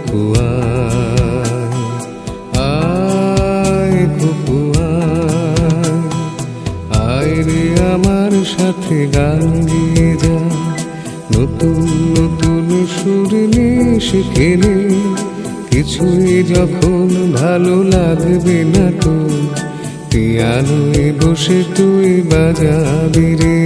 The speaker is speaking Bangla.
ফুপু আয় ফুপু আয় রে আমার সাথে গান গিয়ে যা, নতুন নতুন সুর নিয়ে শিখে নে। কিছুই যখন ভালো লাগবে না তো, পিয়ানোয় বসে তুই বাজাবি রে।